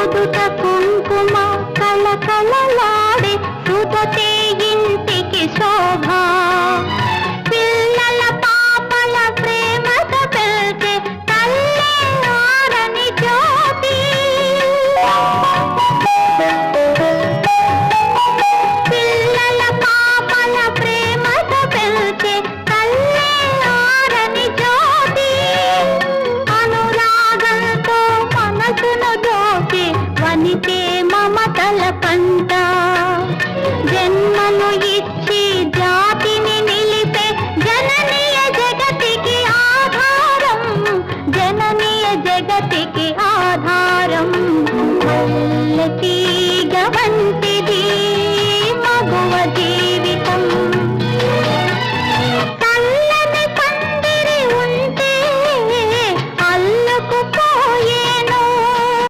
నుదుట కుంకుమ కళకళలాడే సుధతే ఇంటికి శోభ పిల్లల పాపల ప్రేమతో పెళ్తే తల్లే ఆరని జ్యోతి పిల్లల పాపల ప్రేమతో పెళ్తే తల్లే ఆరని జ్యోతి అనురాగంతో మనసును దోచి వనితే మమతల పంట జన్మను ఇచ్చి జాతిని నిలిపే జననీయ జగతికి ఆధారం జననీయ జగతికి ఆధారం వల్లకి